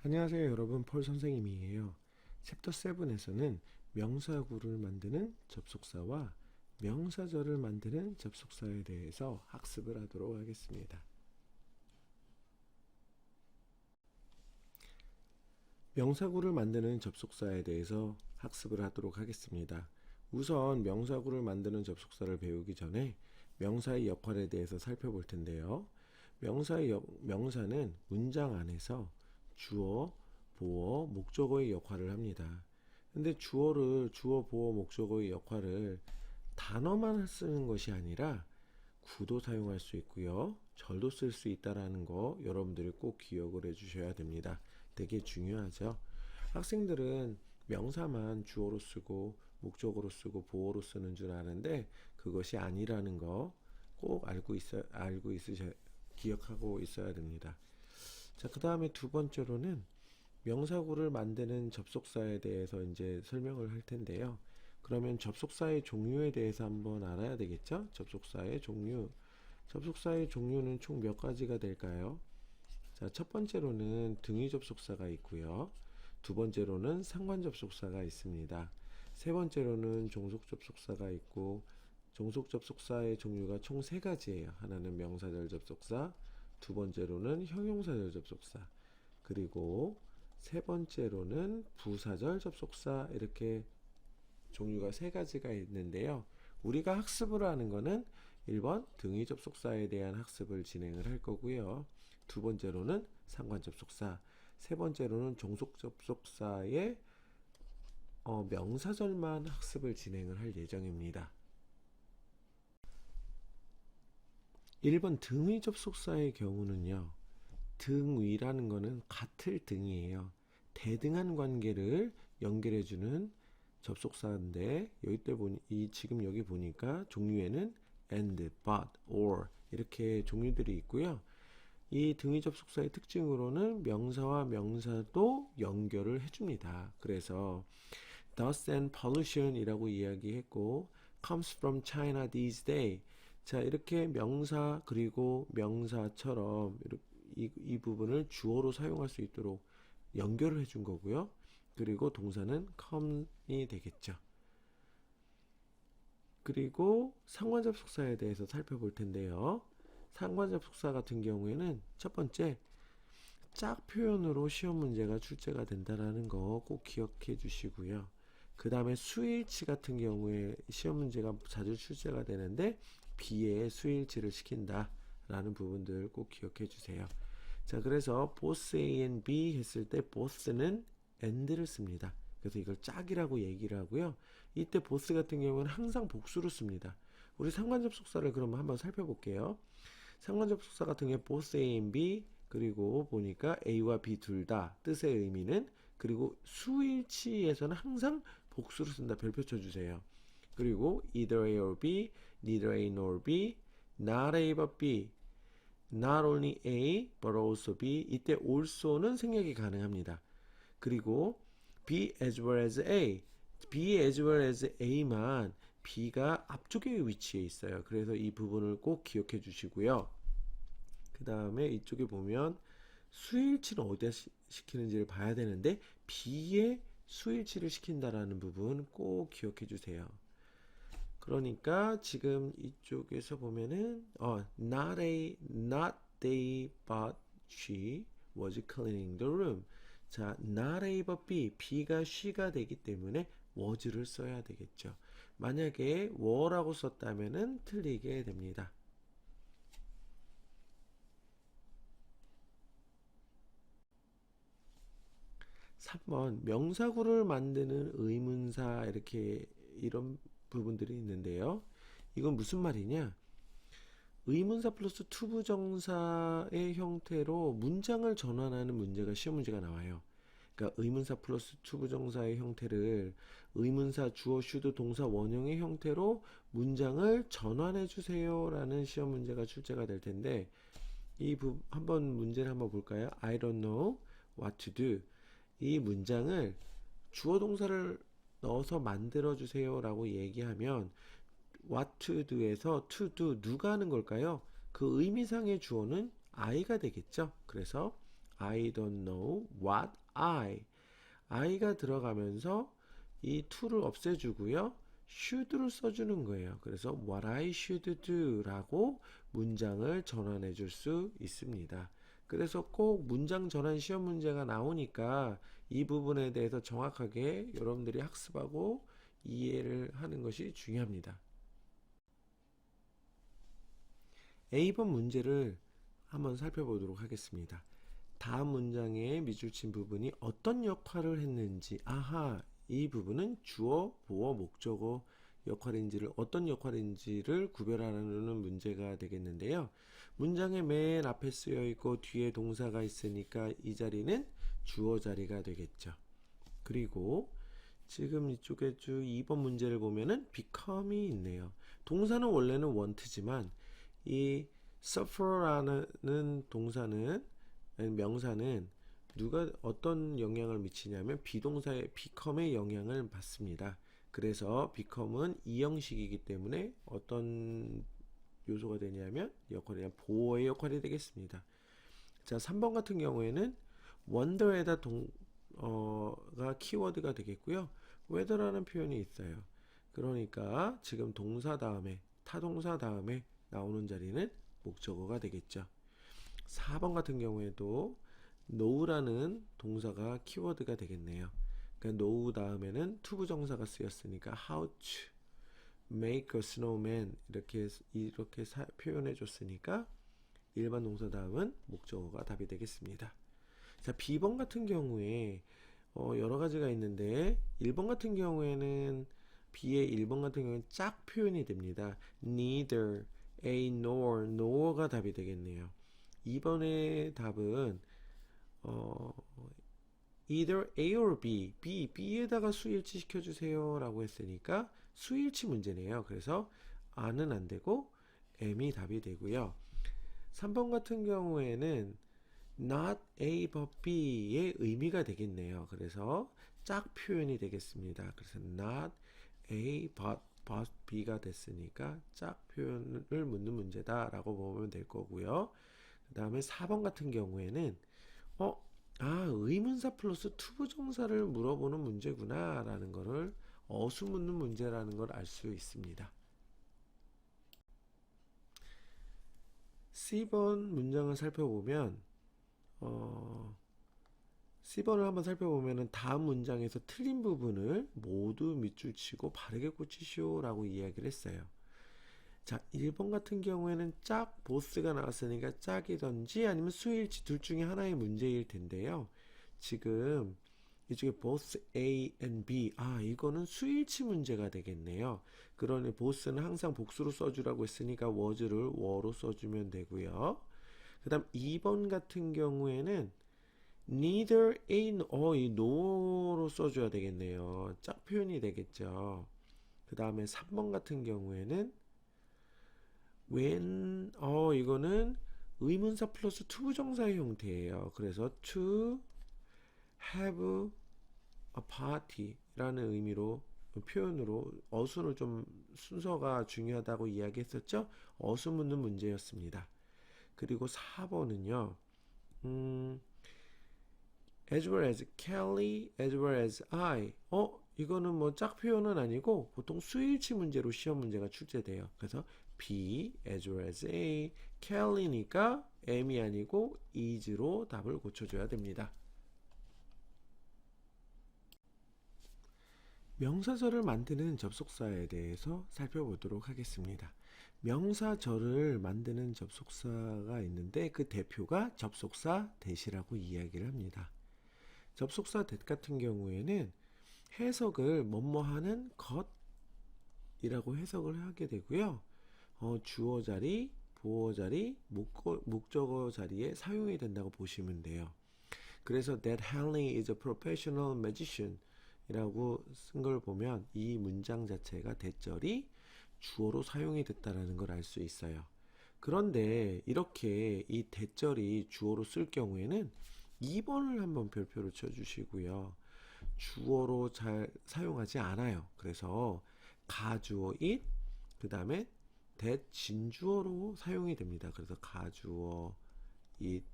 안녕하세요 여러분, 폴 선생님이에요. 챕터 7에서는 명사구를 만드는 접속사와 명사절을 만드는 접속사에 대해서 학습을 하도록 하겠습니다. 명사구를 만드는 접속사에 대해서 학습을 하도록 하겠습니다. 우선 명사구를 만드는 접속사를 배우기 전에 명사의 역할에 대해서 살펴볼 텐데요. 명사는 문장 안에서 주어, 보어, 목적어의 역할을 합니다. 근데 주어, 보어, 목적어의 역할을 단어만 쓰는 것이 아니라 구도 사용할 수 있고요. 절도 쓸 수 있다는 거 여러분들이 꼭 기억을 해 주셔야 됩니다. 되게 중요하죠. 학생들은 명사만 주어로 쓰고 목적어로 쓰고 보어로 쓰는 줄 아는데 그것이 아니라는 거 꼭 기억하고 있어야 됩니다. 자, 그 다음에 두 번째로는 명사구를 만드는 접속사에 대해서 이제 설명을 할 텐데요. 그러면 접속사의 종류에 대해서 한번 알아야 되겠죠? 접속사의 종류. 접속사의 종류는 총 몇 가지가 될까요? 자, 첫 번째로는 등위 접속사가 있고요. 두 번째로는 상관 접속사가 있습니다. 세 번째로는 종속 접속사가 있고, 종속 접속사의 종류가 총 세 가지예요. 하나는 명사절 접속사, 두 번째로는 형용사절 접속사, 그리고 세 번째로는 부사절 접속사, 이렇게 종류가 세 가지가 있는데요. 우리가 학습을 하는 거는 1번 등위 접속사에 대한 학습을 진행을 할 거고요. 두 번째로는 상관 접속사, 세 번째로는 종속 접속사의 명사절만 학습을 진행을 할 예정입니다. 1번 등위 접속사의 경우는요. 등위라는 거는 같을 등이에요. 대등한 관계를 연결해주는 접속사인데 지금 여기 보니까 종류에는 and, but, or 이렇게 종류들이 있고요. 이 등위 접속사의 특징으로는 명사와 명사도 연결을 해줍니다. 그래서 dust and pollution 이라고 이야기했고 comes from China these days. 자, 이렇게 명사 그리고 명사처럼 이 부분을 주어로 사용할 수 있도록 연결을 해준 거고요. 그리고 동사는 come이 되겠죠. 그리고 상관 접속사에 대해서 살펴볼 텐데요. 상관 접속사 같은 경우에는 첫 번째, 짝 표현으로 시험 문제가 출제가 된다는 거 꼭 기억해 주시고요. 그 다음에 수일치 같은 경우에 시험 문제가 자주 출제가 되는데 B에 수일치를 시킨다 라는 부분들 꼭 기억해 주세요. 자, 그래서 both A and B 했을 때 both는 and를 씁니다. 그래서 이걸 짝이라고 얘기를 하고요. 이때 both 같은 경우는 항상 복수로 씁니다. 우리 상관 접속사를 그러면 한번 살펴볼게요. 상관 접속사 같은 경우에 both A and B, 그리고 보니까 A와 B 둘 다 뜻의 의미는, 그리고 수일치에서는 항상 복수로 쓴다. 별표 쳐주세요. 그리고 either A or B, neither A nor B, not A but B, not only A but also B. 이때 also는 생략이 가능합니다. 그리고 B as well as A, B as well as A만 B가 앞쪽에 위치해 있어요. 그래서 이 부분을 꼭 기억해 주시고요. 그 다음에 이쪽에 보면 수일치는 어디다 시키는지를 봐야 되는데 B에 수일치를 시킨다라는 부분 꼭 기억해 주세요. 그러니까 지금 이쪽에서 보면은 not they but she was cleaning the room. 자, not A but B, B가 she가 되기 때문에 was를 써야 되겠죠. 만약에 were라고 썼다면은 틀리게 됩니다. 3번 명사구를 만드는 의문사, 이런 부분들이 있는데요. 이건 무슨 말이냐? 의문사 플러스 투부정사의 형태로 문장을 전환하는 문제가 시험 문제가 나와요. 그러니까 의문사 플러스 투부정사의 형태를 의문사 주어 슈드 동사 원형의 형태로 문장을 전환해 주세요 라는 시험 문제가 출제가 될 텐데, 한번 문제를 한번 볼까요? I don't know what to do. 이 문장을 주어 동사를 넣어서 만들어 주세요 라고 얘기하면 what to do에서 to do 누가 하는 걸까요? 그 의미상의 주어는 I가 되겠죠. 그래서 I don't know what I가 들어가면서 이 to를 없애주고요. should를 써주는 거예요. 그래서 what I should do 라고 문장을 전환해 줄 수 있습니다. 그래서 꼭 문장 전환 시험 문제가 나오니까 이 부분에 대해서 정확하게 여러분들이 학습하고 이해를 하는 것이 중요합니다. A번 문제를 한번 살펴보도록 하겠습니다. 다음 문장의 밑줄친 부분이 어떤 역할을 했는지, 이 부분은 주어, 보어, 목적어 역할인지를 어떤 역할인지를 구별하는 문제가 되겠는데요. 문장의 맨 앞에 쓰여 있고 뒤에 동사가 있으니까 이 자리는 주어 자리가 되겠죠. 그리고 지금 이쪽에 쭉 2번 문제를 보면은 become이 있네요. 동사는 원래는 want지만 이 suffer라는 동사는 명사는 누가 어떤 영향을 미치냐면 비동사의 become에 영향을 받습니다. 그래서 become은 이 형식이기 때문에 어떤 요소가 되냐면 역할이 보호의 역할이 되겠습니다. 자, 3번 같은 경우에는 wonder에다 가 키워드가 되겠고요. whether라는 표현이 있어요. 그러니까 지금 동사 다음에 타동사 다음에 나오는 자리는 목적어가 되겠죠. 4번 같은 경우에도 know라는 동사가 키워드가 되겠네요. 그러니까 know 다음에는 투부정사가 쓰였으니까 how to make a snowman 이렇게 표현해 줬으니까 일반 동사 다음은 목적어가 답이 되겠습니다. 자, B번 같은 경우에 여러 가지가 있는데 1번 같은 경우에는 B의 1번 같은 경우에는 짝 표현이 됩니다. neither, a nor, nor가 답이 되겠네요. 2번의 답은 either A or B, B에다가 수일치 시켜주세요 라고 했으니까 수일치 문제네요. 그래서 R는 안 되고 M이 답이 되고요. 3번 같은 경우에는 not A but B의 의미가 되겠네요. 그래서 짝 표현이 되겠습니다. 그래서 not A but B가 됐으니까 짝 표현을 묻는 문제다 라고 보면 될 거고요. 그 다음에 4번 같은 경우에는 의문사 플러스 투부정사를 물어보는 문제구나 라는 거를 어수 묻는 문제라는 걸 알 수 있습니다. C번 문장을 살펴보면 C번을 한번 살펴보면 다음 문장에서 틀린 부분을 모두 밑줄 치고 바르게 고치시오 라고 이야기를 했어요. 자, 1번 같은 경우에는 짝 보스가 나왔으니까 짝이든지 아니면 수일치 둘 중에 하나의 문제일 텐데요. 지금 이쪽에 both A and B 이거는 수일치 문제가 되겠네요. 그러니 both는 항상 복수로 써주라고 했으니까 was를 were로 써주면 되고요. 그 다음 2번 같은 경우에는 neither A, 이 no로 써줘야 되겠네요. 짝 표현이 되겠죠. 그 다음에 3번 같은 경우에는 when, 이거는 의문사 플러스 투부정사의 형태예요. 그래서 to have a party 라는 의미로 표현으로 어순을 좀 순서가 중요하다고 이야기했었죠. 어순 묻는 문제였습니다. 그리고 4번은요. as well as Kelly, as well as I. 이거는 뭐 짝 표현은 아니고 보통 수일치 문제로 시험 문제가 출제돼요. 그래서 B, as well as A, Kelly니까 M이 아니고 is로 답을 고쳐줘야 됩니다. 명사절을 만드는 접속사에 대해서 살펴보도록 하겠습니다. 명사절을 만드는 접속사가 있는데 그 대표가 접속사 대시라고 이야기를 합니다. 접속사 that 같은 경우에는 해석을 뭐뭐하는 것이라고 해석을 하게 되고요. 주어 자리, 보어 자리, 목적어 자리에 사용이 된다고 보시면 돼요. 그래서 that Henley is a professional magician 이라고 쓴 걸 보면 이 문장 자체가 대절이 주어로 사용이 됐다는 걸 알 수 있어요. 그런데 이렇게 이 대절이 주어로 쓸 경우에는 2번을 한번 별표로 쳐주시고요. 주어로 잘 사용하지 않아요. 그래서 가주어 it, 그 다음에 that 진주어로 사용이 됩니다. 그래서 가주어 it,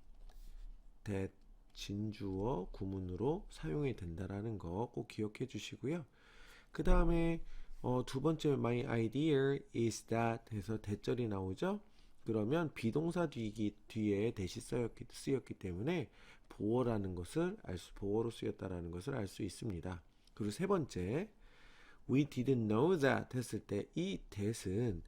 that 진주어, 구문으로 사용이 된다라는 거 꼭 기억해 주시고요. 그 다음에 두 번째 my idea is that 해서 대절이 나오죠. 그러면 비동사 뒤에 대시 쓰였기 때문에 보어라는 것을 보어로 쓰였다라는 것을 알 수 있습니다. 그리고 세 번째 we didn't know that 했을 때 이 that은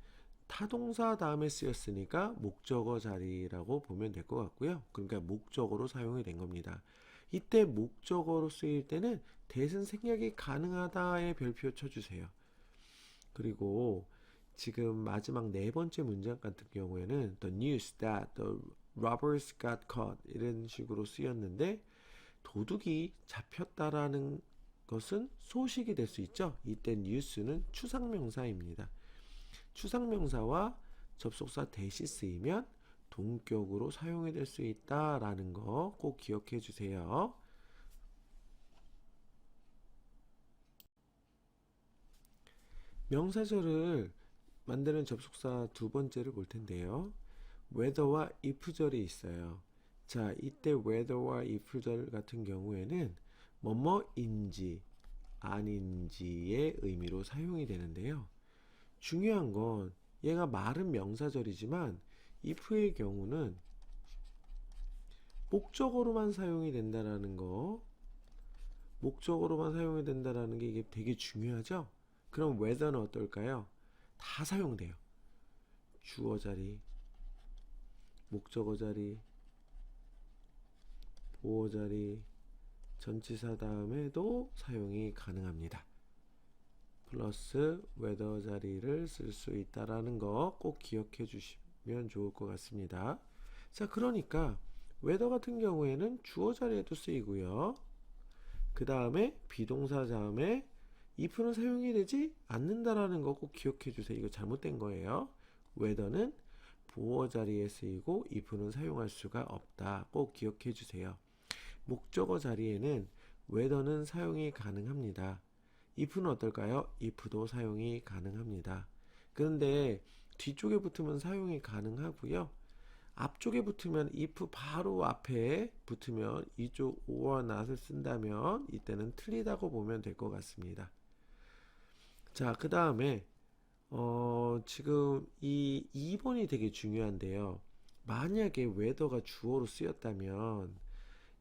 타동사 다음에 쓰였으니까 목적어 자리라고 보면 될 것 같고요. 그러니까 목적어로 사용이 된 겁니다. 이때 목적어로 쓰일 때는 that은 생략이 가능하다의 별표 쳐주세요. 그리고 지금 마지막 네 번째 문장 같은 경우에는 the news that the robbers got caught 이런 식으로 쓰였는데 도둑이 잡혔다라는 것은 소식이 될 수 있죠. 이때 news는 추상명사입니다. 추상명사와 접속사 대시 쓰이면 동격으로 사용이 될 수 있다라는 거 꼭 기억해 주세요. 명사절을 만드는 접속사 두 번째를 볼 텐데요. whether와 if절이 있어요. 자, 이때 whether와 if절 같은 경우에는 뭐뭐인지 아닌지의 의미로 사용이 되는데요. 중요한 건 얘가 말은 명사절이지만 if의 경우는 목적어로만 사용이 된다라는 거, 목적어로만 사용이 된다라는 게 이게 되게 중요하죠? 그럼 whether는 어떨까요? 다 사용돼요. 주어 자리, 목적어 자리, 보어 자리, 전치사 다음에도 사용이 가능합니다. 플러스 whether 자리를 쓸 수 있다라는 거 꼭 기억해 주시면 좋을 것 같습니다. 자, 그러니까 whether 같은 경우에는 주어 자리에도 쓰이고요. 그 다음에 비동사 다음에 if는 사용이 되지 않는다라는 거 꼭 기억해 주세요. 이거 잘못된 거예요. whether는 보어 자리에 쓰이고 if는 사용할 수가 없다. 꼭 기억해 주세요. 목적어 자리에는 whether는 사용이 가능합니다. if는 어떨까요? if도 사용이 가능합니다. 그런데 뒤쪽에 붙으면 사용이 가능하고요. 앞쪽에 붙으면 if 바로 앞에 붙으면 이쪽 or not을 쓴다면 이때는 틀리다고 보면 될 것 같습니다. 자, 그 다음에 지금 이 2번이 되게 중요한데요. 만약에 whether가 주어로 쓰였다면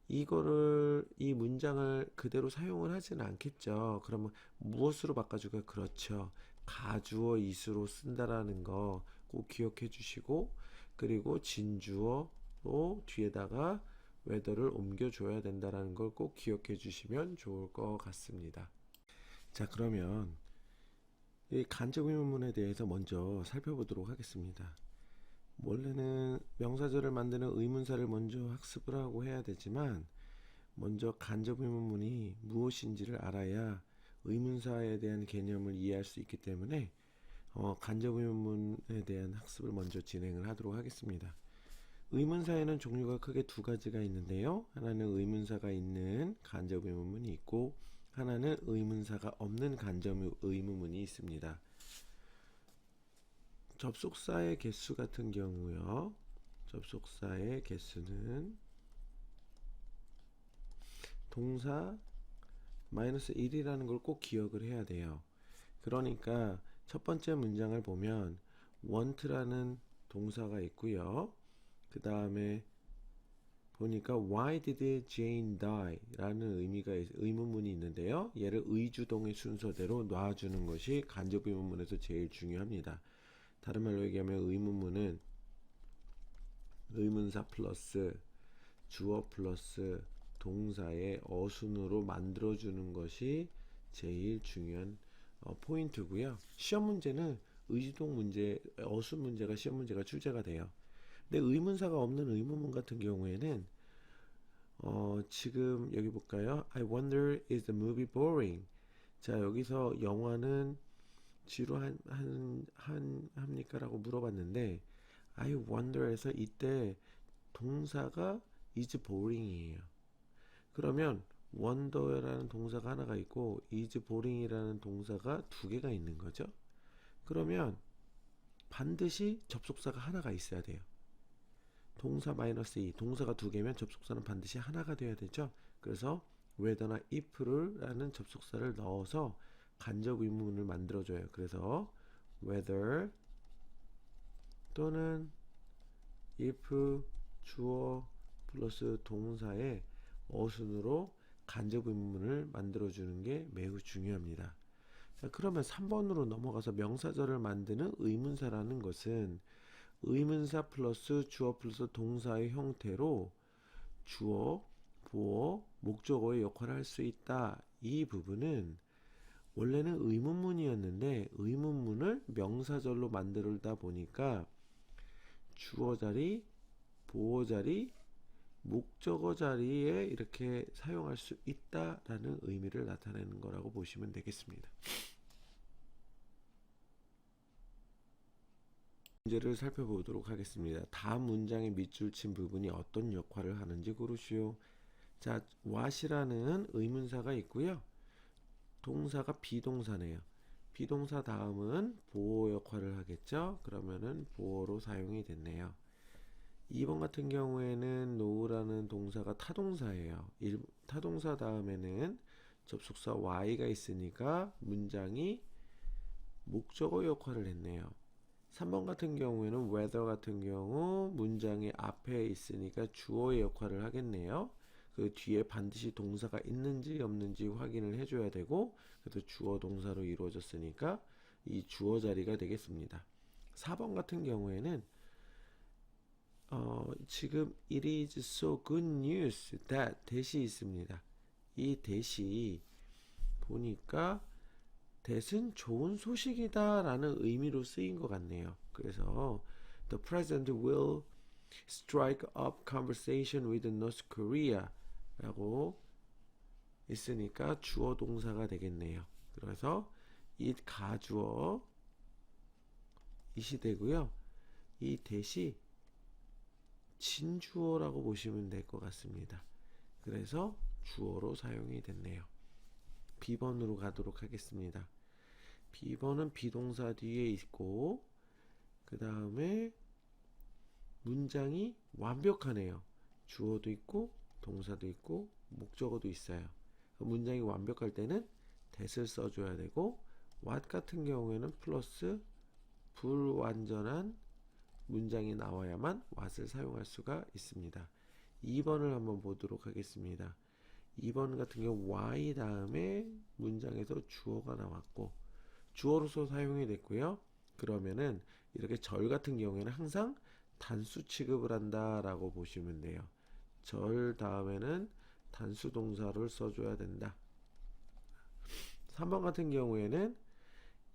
이거를 이 문장을 그대로 사용을 하지는 않겠죠. 그러면 무엇으로 바꿔줄까요? 그렇죠. 가주어 이수로 쓴다라는 거 꼭 기억해 주시고 그리고 진주어로 뒤에다가 whether를 옮겨줘야 된다라는 걸 꼭 기억해 주시면 좋을 것 같습니다. 자, 그러면 이 간접 의문문에 대해서 먼저 살펴보도록 하겠습니다. 원래는 명사절을 만드는 의문사를 먼저 학습을 하고 해야 되지만 먼저 간접 의문문이 무엇인지를 알아야 의문사에 대한 개념을 이해할 수 있기 때문에 간접 의문문에 대한 학습을 먼저 진행을 하도록 하겠습니다. 의문사에는 종류가 크게 두 가지가 있는데요. 하나는 의문사가 있는 간접 의문문이 있고 하나는 의문사가 없는 간접 의문문이 있습니다. 접속사의 개수 같은 경우요. 접속사의 개수는 동사 -1이라는 걸 꼭 기억을 해야 돼요. 그러니까 첫 번째 문장을 보면 want라는 동사가 있고요. 그 다음에 보니까 Why did Jane die? 라는 의문문이 있는데요. 얘를 의주동의 순서대로 놔주는 것이 간접 의문문에서 제일 중요합니다. 다른 말로 얘기하면 의문문은 의문사 플러스 주어 플러스 동사의 어순으로 만들어주는 것이 제일 중요한 포인트고요. 시험 문제는 의주동 문제, 어순 문제가 시험 문제가 출제가 돼요. 근데 의문사가 없는 의문문 같은 경우에는 지금 여기 볼까요? I wonder is the movie boring? 자, 여기서 영화는 지루합니까? 라고 물어봤는데 I wonder에서 이때 동사가 is boring이에요. 그러면 wonder라는 동사가 하나가 있고 is boring이라는 동사가 두 개가 있는 거죠. 그러면 반드시 접속사가 하나가 있어야 돼요. 동사 마이너스 2, 동사가 두 개면 접속사는 반드시 하나가 돼야 되죠. 그래서 whether나 if를 라는 접속사를 넣어서 간접 의문문을 만들어줘요. 그래서 whether 또는 if 주어 플러스 동사의 어순으로 간접 의문문을 만들어주는 게 매우 중요합니다. 자, 그러면 3번으로 넘어가서 명사절을 만드는 의문사라는 것은 의문사 플러스 주어 플러스 동사의 형태로 주어, 보어, 목적어의 역할을 할 수 있다. 이 부분은 원래는 의문문이었는데 의문문을 명사절로 만들다 보니까 주어 자리, 보어 자리, 목적어 자리에 이렇게 사용할 수 있다라는 의미를 나타내는 거라고 보시면 되겠습니다. 문제를 살펴보도록 하겠습니다. 다음 문장의 밑줄 친 부분이 어떤 역할을 하는지 고르시오. 자, what이라는 의문사가 있고요. 동사가 비동사네요. 비동사 다음은 보어 역할을 하겠죠. 그러면은 보어로 사용이 됐네요. 2번 같은 경우에는 know라는 동사가 타동사예요. 타동사 다음에는 접속사 y가 있으니까 문장이 목적어 역할을 했네요. 3번 같은 경우에는 whether 같은 경우 문장이 앞에 있으니까 주어의 역할을 하겠네요. 그 뒤에 반드시 동사가 있는지 없는지 확인을 해줘야 되고, 그래서 주어 동사로 이루어졌으니까 이 주어 자리가 되겠습니다. 4번 같은 경우에는 지금 it is so good news that 대시 있습니다. 이 대시 보니까 that은 좋은 소식이다 라는 의미로 쓰인 것 같네요. 그래서 the president will strike up conversation with North Korea 라고 있으니까 주어 동사가 되겠네요. 그래서 it 가주어 it이 되고요. 이 that이 진주어라고 보시면 될 것 같습니다. 그래서 주어로 사용이 됐네요. B번으로 가도록 하겠습니다. B번은 비동사 뒤에 있고 그 다음에 문장이 완벽하네요. 주어도 있고 동사도 있고 목적어도 있어요. 문장이 완벽할 때는 that을 써줘야 되고 what 같은 경우에는 플러스 불완전한 문장이 나와야만 what을 사용할 수가 있습니다. 2번을 한번 보도록 하겠습니다. 2번 같은 경우 y 다음에 문장에서 주어가 나왔고 주어로서 사용이 됐고요. 그러면은 이렇게 절 같은 경우에는 항상 단수 취급을 한다라고 보시면 돼요. 절 다음에는 단수 동사를 써줘야 된다. 3번 같은 경우에는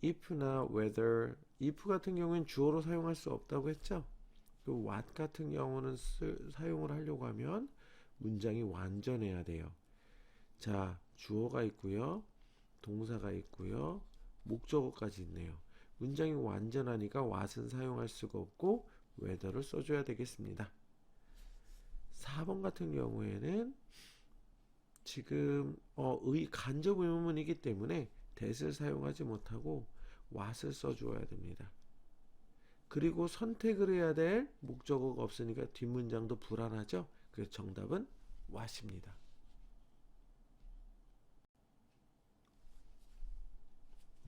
if나 whether, if 같은 경우에는 주어로 사용할 수 없다고 했죠. 그 what 같은 경우는 사용을 하려고 하면 문장이 완전해야 돼요. 자, 주어가 있고요. 동사가 있고요. 목적어까지 있네요. 문장이 완전하니까 what은 사용할 수가 없고 whether를 써줘야 되겠습니다. 4번 같은 경우에는 지금 간접 의문문이기 때문에 that을 사용하지 못하고 what을 써주어야 됩니다. 그리고 선택을 해야 될 목적어가 없으니까 뒷문장도 불안하죠. 그래서 정답은 what입니다.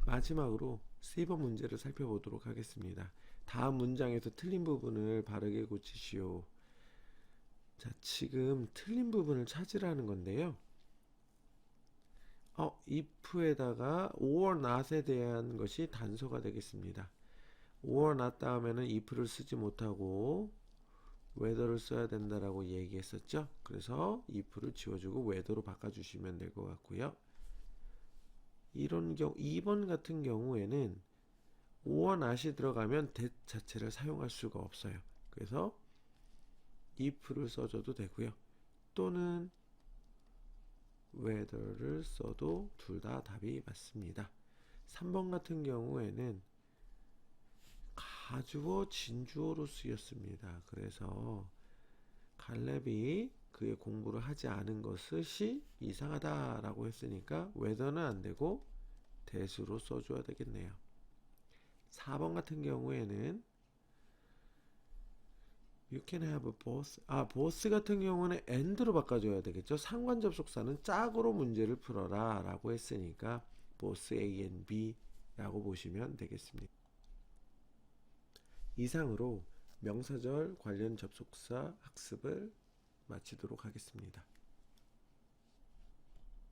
마지막으로 C번 문제를 살펴보도록 하겠습니다. 다음 문장에서 틀린 부분을 바르게 고치시오. 자, 지금 틀린 부분을 찾으라는 건데요. if에다가 or not에 대한 것이 단서가 되겠습니다. or not 다음에는 if를 쓰지 못하고 whether를 써야 된다라고 얘기했었죠. 그래서 if를 지워주고 whether로 바꿔주시면 될 것 같고요. 이런 경우 2번 같은 경우에는 or not이 들어가면 that 자체를 사용할 수가 없어요. 그래서 if를 써줘도 되고요. 또는 whether를 써도 둘 다 답이 맞습니다. 3번 같은 경우에는 가주어 진주어로 쓰였습니다. 그래서 갈렙이 그의 공부를 하지 않은 것이 이상하다라고 했으니까 whether는 안 되고 that으로 써줘야 되겠네요. 4번 같은 경우에는 You can have both. both 같은 경우는 and로 바꿔줘야 되겠죠. 상관 접속사는 짝으로 문제를 풀어라 라고 했으니까 both A and B 라고 보시면 되겠습니다. 이상으로 명사절 관련 접속사 학습을 마치도록 하겠습니다.